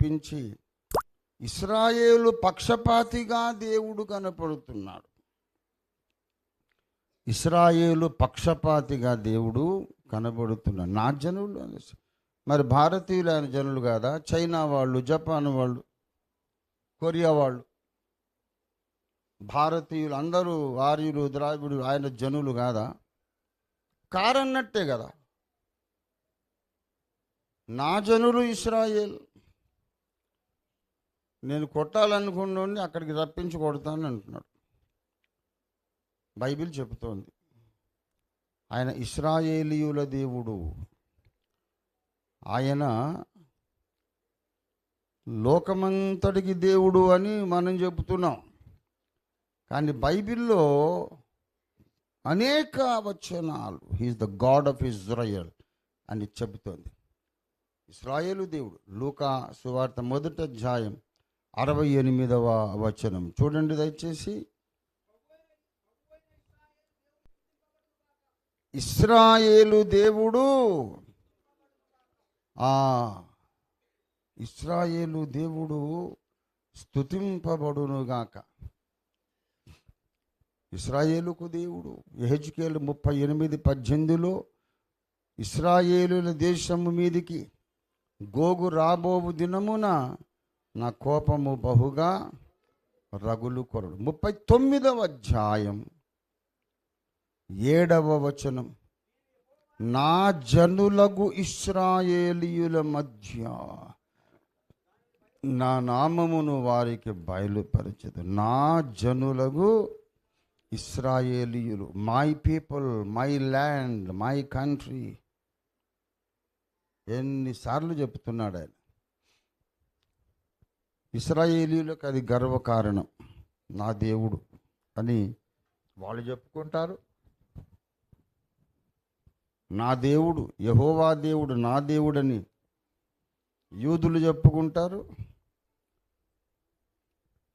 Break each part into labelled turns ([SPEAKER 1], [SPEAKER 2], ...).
[SPEAKER 1] మెప్పించి ఇశ్రాయేలు పక్షపాతిగా దేవుడు కనపడుతున్నాడు. ఇశ్రాయేలు పక్షపాతిగా దేవుడు కనబడుతున్నాడు. నా జనులు మరి భారతీయులు ఆయన జనులు కాదా? చైనా వాళ్ళు, జపాన్ వాళ్ళు, కొరియా వాళ్ళు, భారతీయులు అందరూ ఆర్యులు, ద్రావిడు ఆయన జనులు కాదా? కారన్నట్టే కదా. నా జనులు ఇశ్రాయేల్, నేను కొట్టాలనుకున్నోడిని అక్కడికి రప్పించి కొడతాను అంటున్నాడు. బైబిల్ చెబుతోంది ఆయన ఇశ్రాయేలీయుల దేవుడు. ఆయన లోకమంతటికి దేవుడు అని మనం చెబుతున్నాం. కానీ బైబిల్లో అనేక వచనాలు he is the God of Israel అని చెబుతోంది. ఇశ్రాయేలు దేవుడు. లూకా సువార్త 1వ అధ్యాయం 68వ వచనం చూడండి దయచేసి. ఇశ్రాయేలు దేవుడు, ఇశ్రాయేలు దేవుడు స్తుతింపబడునుగాక. ఇశ్రాయేలుకు దేవుడు. యెహెజ్కేలు 38:18 ఇశ్రాయేలుల దేశము మీదికి గోగు రాబోవు దినమున నా కోపము బహుగా రగులు కొరడు. 39వ అధ్యాయం 7వ వచనం నా జనులగు ఇశ్రాయేలీయుల మధ్య నా నామమును వారికి బయలుపరచదు. నా జనులగు ఇశ్రాయేలీయులు, my people, my land, my country. ఎన్నిసార్లు చెప్తున్నాడు ఆయన. ఇశ్రాయేలీయులకు అది గర్వకారణం. నా దేవుడు అని వాళ్ళు చెప్పుకుంటారు. నా దేవుడు యెహోవా దేవుడు, నా దేవుడని యూదులు చెప్పుకుంటారు.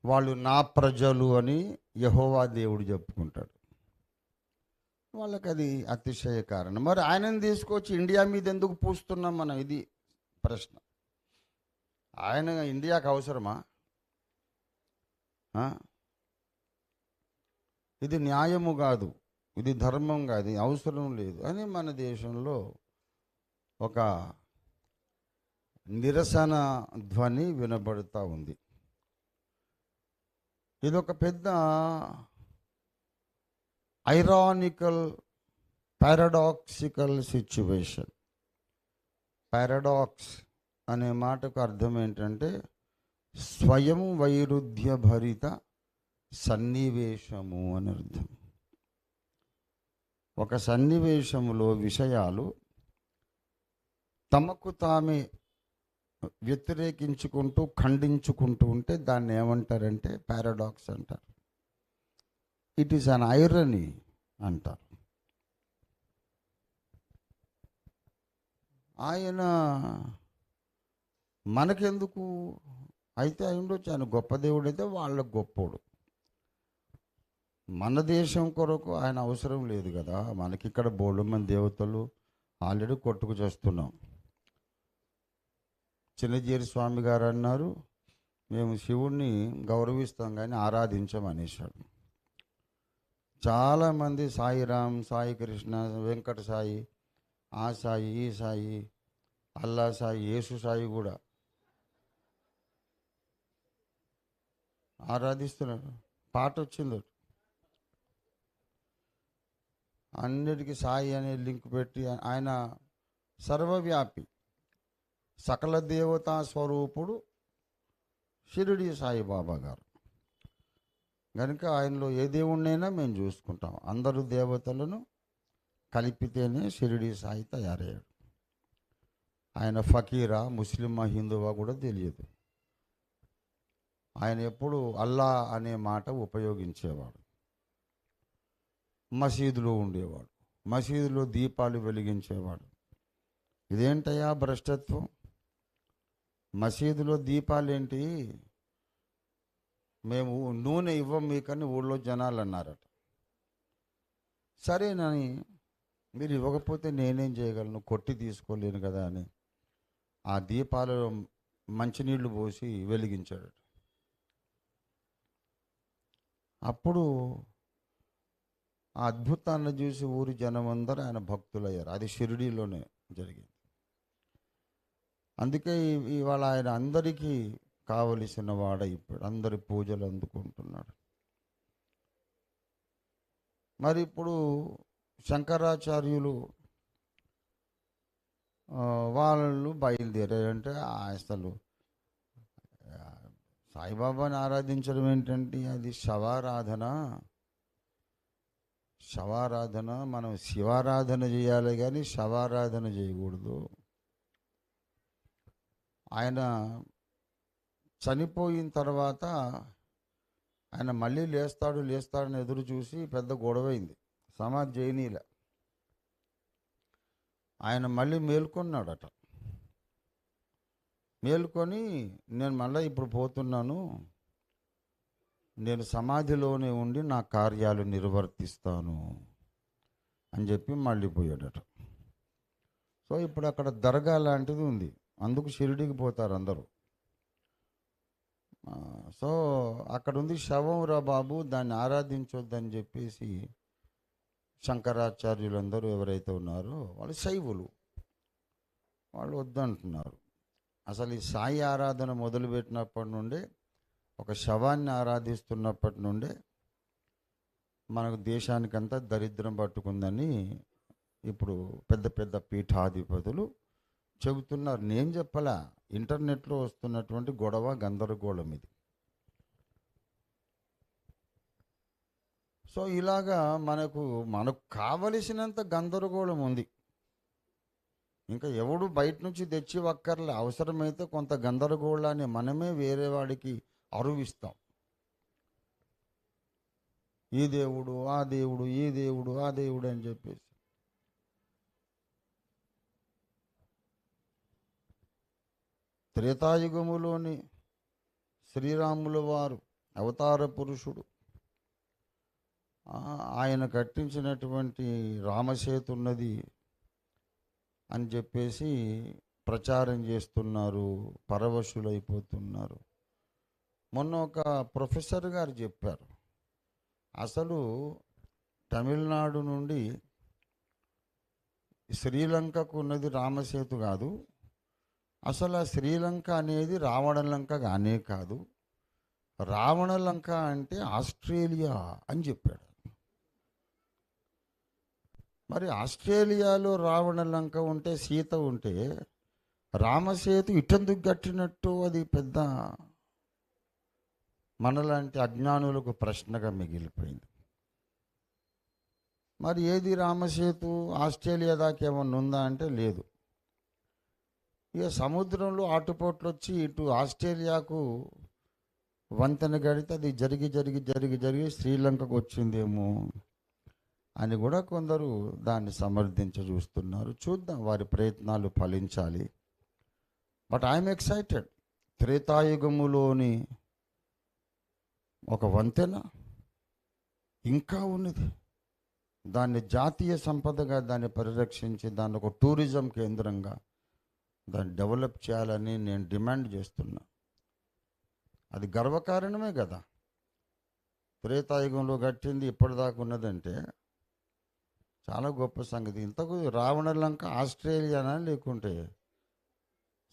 [SPEAKER 1] వాళ్ళు నా ప్రజలు అని యెహోవా దేవుడు చెప్పుకుంటాడు. వాళ్ళకి అది అతిశయ కారణం. మరి ఆయనను తీసుకొచ్చి ఇండియా మీద ఎందుకు పూస్తున్నాం మనం? ఇది ప్రశ్న. ఆయన ఇండియాకు అవసరమా? ఇది న్యాయము కాదు, ఇది ధర్మం కాదు, అవసరం లేదు అని మన దేశంలో ఒక నిరసన ధ్వని వినబడుతూ ఉంది. ఇదొక పెద్ద ఐరానికల్, పారాడాక్సికల్ సిచ్యువేషన్. పారాడాక్స్ అనే మాటకు అర్థం ఏంటంటే స్వయం వైరుధ్య భరిత సన్నివేశము అని అర్థం. ఒక సన్నివేశములో విషయాలు తమకు తామే వ్యతిరేకించుకుంటూ ఖండించుకుంటూ ఉంటే దాన్ని ఏమంటారంటే పారాడాక్స్ అంటారు. ఇట్ ఈస్ అన్ ఐరనీ అంటారు. ఆయన మనకెందుకు అయితే అయి ఉండొచ్చు. ఆయన గొప్ప దేవుడు అయితే వాళ్ళకు గొప్పోడు. మన దేశం కొరకు ఆయన అవసరం లేదు కదా. మనకిక్కడ బోల్డు మంది దేవతలు ఆల్రెడీ కొట్టుకు చేస్తున్నాం. చిన్నజీరి స్వామి గారు అన్నారు, మేము శివుణ్ణి గౌరవిస్తాం కానీ ఆరాధించం అనేసాడు. చాలామంది సాయిరామ్, సాయి కృష్ణ, వెంకట సాయి, ఆ సాయి, ఈ సాయి, అల్లా సాయి, యేసు సాయి కూడా ఆరాధిస్తున్నారు. పాట వచ్చింది, అన్నిటికీ సాయి అనే లింక్ పెట్టి. ఆయన సర్వవ్యాపి, సకల దేవతా స్వరూపుడు షిరిడి సాయిబాబా గారు. కనుక ఆయనలో ఏ దేవుణ్ణైనా మేము చూసుకుంటాం. అందరూ దేవతలను కలిపితేనే షిరిడి సాయి తయారయ్యాడు. ఆయన ఫకీరా, ముస్లిమా, హిందువా కూడా తెలియదు. ఆయన ఎప్పుడు అల్లా అనే మాట ఉపయోగించేవాడు. మసీదులో ఉండేవాడు, మసీదులో దీపాలు వెలిగించేవాడు. ఇదేంటయ్యా భ్రష్టత్వం? మసీదులో దీపాలేంటి? మేము నూనె ఇవ్వం మీకని ఊళ్ళో జనాలు అన్నారట. సరేనని మీరు ఇవ్వకపోతే నేనేం చేయగలను, కొట్టి తీసుకోలేను కదా అని ఆ దీపాలలో మంచినీళ్లు పోసి వెలిగించాడు. అప్పుడు ఆ అద్భుతాన్ని చూసి ఊరి జనం అందరూ ఆయన భక్తులయ్యారు. అది షిరిడీలోనే జరిగింది. అందుకే ఇవాళ ఆయన అందరికీ కావలసిన వాడైపోయాడు. అందరి పూజలు అందుకుంటున్నాడు. మరి ఇప్పుడు శంకరాచార్యులు వాళ్ళు బయలుదేరారంటే అసలు సాయిబాబాని ఆరాధించడం ఏంటంటే అది శవారాధన. మనం శివారాధన చేయాలి కానీ శవారాధన చేయకూడదు. ఆయన చనిపోయిన తర్వాత ఆయన మళ్ళీ లేస్తాడని ఎదురు చూసి పెద్ద గొడవైంది. సమాధి చేయనీలే. ఆయన మళ్ళీ మేల్కొన్నాడట. మేల్కొని నేను మళ్ళీ ఇప్పుడు పోతున్నాను, నేను సమాధిలోనే ఉండి నా కార్యాలు నిర్వర్తిస్తాను అని చెప్పి మళ్ళీ పోయాడట. సో ఇప్పుడు అక్కడ దర్గా లాంటిది ఉంది, అందుకు షిరిడీకి పోతారు అందరూ. సో అక్కడ ఉంది శవం రా బాబు, దాన్ని ఆరాధించొద్దని చెప్పేసి శంకరాచార్యులందరూ ఎవరైతే ఉన్నారో వాళ్ళు శైవులు, వాళ్ళు వద్దంటున్నారు. అసలు ఈ సాయి ఆరాధన మొదలుపెట్టినప్పటి నుండే, ఒక శవాన్ని ఆరాధిస్తున్నప్పటి నుండే మనకు దేశానికంతా దరిద్రం పట్టుకుందని ఇప్పుడు పెద్ద పెద్ద పీఠాధిపతులు చెబుతున్నారు. నేను చెప్పలా, ఇంటర్నెట్లో వస్తున్నటువంటి గొడవ గందరగోళం ఇది. సో ఇలాగా మనకు కావలసినంత గందరగోళం ఉంది. ఇంకా ఎవడు బయట నుంచి తెచ్చి ఒక్కర్లే. అవసరమైతే కొంత గందరగోళాన్ని మనమే వేరే వాడికి అరువిస్తాం. ఈ దేవుడు ఆ దేవుడు, ఈ దేవుడు ఆ దేవుడు అని చెప్పేసి. త్రేతాయుగములోని శ్రీరాముల వారు అవతార పురుషుడు, ఆయన కట్టించినటువంటి రామసేతు ఉన్నది అని చెప్పేసి ప్రచారం చేస్తున్నారు, పరవశులైపోతున్నారు. మొన్న ఒక ప్రొఫెసర్ గారు చెప్పారు, అసలు తమిళనాడు నుండి శ్రీలంకకు ఉన్నది రామసేతు కాదు, అసలు ఆ శ్రీలంక అనేది రావణలంక కానే కాదు, రావణలంక అంటే ఆస్ట్రేలియా అని చెప్పాడు. మరి ఆస్ట్రేలియాలో రావణలంక ఉంటే, సీత ఉంటే, రామసేతు ఇటెందుకు కట్టినట్టు అది పెద్ద మనలాంటి అజ్ఞానులకు ప్రశ్నగా మిగిలిపోయింది. మరి ఏది రామసేతు? ఆస్ట్రేలియా దాకా ఏమన్నా ఉందా అంటే లేదు. ఇక సముద్రంలో ఆటుపోట్లు వచ్చి ఇటు ఆస్ట్రేలియాకు వంతెన గడితే అది జరిగి జరిగి జరిగి జరిగి శ్రీలంకకు వచ్చిందేమో అని కూడా కొందరు దాన్ని సమర్థించ చూస్తున్నారు. చూద్దాం, వారి ప్రయత్నాలు ఫలించాలి. But I'm excited. త్రేతాయుగములోని ఒక వంతెన ఇంకా ఉన్నది. దాన్ని జాతీయ సంపదగా దాన్ని పరిరక్షించి దాన్ని ఒక టూరిజం కేంద్రంగా దాన్ని డెవలప్ చేయాలని నేను డిమాండ్ చేస్తున్నా. అది గర్వకారణమే కదా. త్రేతాయుగంలో కట్టింది ఇప్పటిదాకా ఉన్నదంటే చాలా గొప్ప సంగతి. ఇంతకు రావణలంక ఆస్ట్రేలియానా లేకుంటే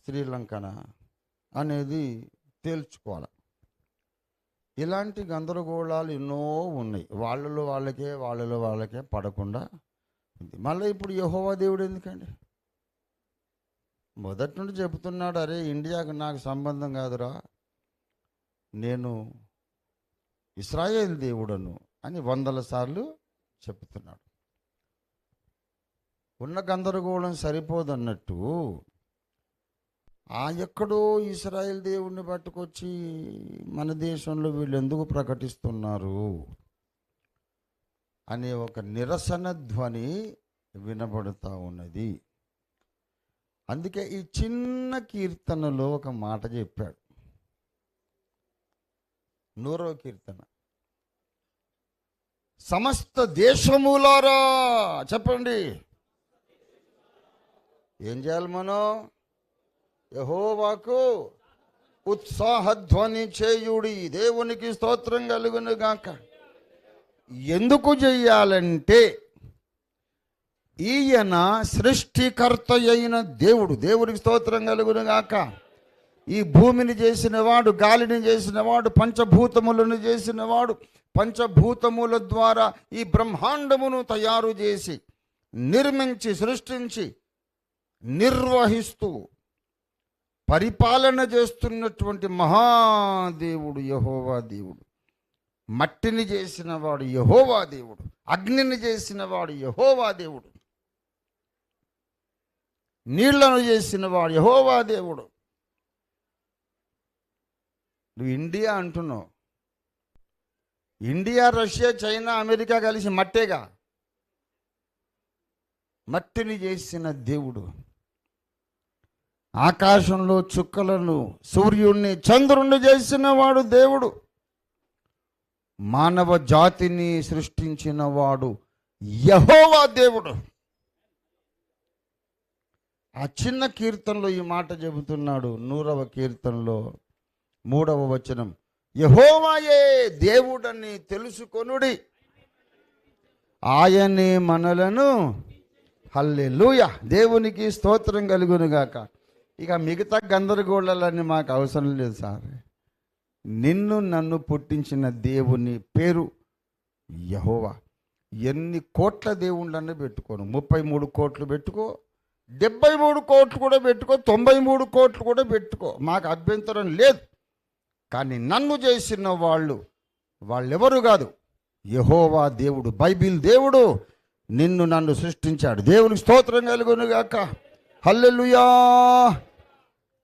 [SPEAKER 1] శ్రీలంకనా అనేది తేల్చుకోవాలి. ఇలాంటి గందరగోళాలు ఎన్నో ఉన్నాయి. వాళ్ళలో వాళ్ళకే పడకుండా ఉంది. మళ్ళీ ఇప్పుడు యెహోవా దేవుడు ఎందుకండి? మొదటి నుండి చెబుతున్నాడు, అరే ఇండియాకు నాకు సంబంధం కాదురా, నేను ఇశ్రాయేల్ దేవుడను అని 100 సార్లు చెప్తున్నాడు. ఉన్న గందరగోళం సరిపోదన్నట్టు ఎక్కడో ఇశ్రాయేల్ దేవుణ్ణి పట్టుకొచ్చి మన దేశంలో వీళ్ళు ఎందుకు ప్రకటిస్తున్నారు అనే ఒక నిరసన ధ్వని వినబడుతూ ఉన్నది. అందుకే ఈ చిన్న కీర్తనలో ఒక మాట చెప్పాడు. 100వ కీర్తన, సమస్త దేశములారా చెప్పండి. ఏం చేయాలి మనం? యెహోవాకు ఉత్సాహధ్వని చేయుడి, దేవునికి స్తోత్రం కలుగును గాక. ఎందుకు చెయ్యాలంటే ఈయన సృష్టికర్త అయిన దేవుడు, దేవునికి స్తోత్రం కలుగును గాక. ఈ భూమిని చేసినవాడు, గాలిని చేసినవాడు, పంచభూతములను చేసినవాడు, పంచభూతముల ద్వారా ఈ బ్రహ్మాండమును తయారు చేసి నిర్మించి సృష్టించి నిర్వహిస్తూ పరిపాలన చేస్తున్నటువంటి మహాదేవుడు యెహోవా దేవుడు. మట్టిని చేసినవాడు యెహోవా దేవుడు, అగ్నిని చేసినవాడు యెహోవా దేవుడు, నీళ్లను చేసినవాడు యెహోవా దేవుడు. నువ్వు ఇండియా అంటున్నావు, ఇండియా, రష్యా, చైనా, అమెరికా కలిసి మట్టేగా. మట్టిని చేసిన దేవుడు, ఆకాశంలో చుక్కలను, సూర్యుణ్ణి, చంద్రుణ్ణి చేసిన వాడు దేవుడు, మానవ జాతిని సృష్టించిన వాడు యెహోవా దేవుడు. ఆ చిన్న కీర్తనలో ఈ మాట చెబుతున్నాడు. 100వ కీర్తనలో 3వ వచనం, యెహోవాయే దేవుడని తెలుసుకొనుడి, ఆయనే మనలను, హల్లెలూయా, దేవునికి స్తోత్రం కలుగును గాక. ఇక మిగతా గందరగోళాలన్నీ మాకు అవసరం లేదు సార్. నిన్ను నన్ను పుట్టించిన దేవుని పేరు యెహోవా. ఎన్ని కోట్ల దేవుళ్ళని పెట్టుకోను, 33 కోట్లు పెట్టుకో, 73 కోట్లు కూడా పెట్టుకో, 93 కోట్లు కూడా పెట్టుకో, మాకు అభ్యంతరం లేదు. కానీ నన్ను చేసిన వాళ్ళెవరు కాదు, యెహోవా దేవుడు, బైబిల్ దేవుడు నిన్ను నన్ను సృష్టించాడు. దేవునికి స్తోత్రం కలుగును గాక. హల్లెలూయా.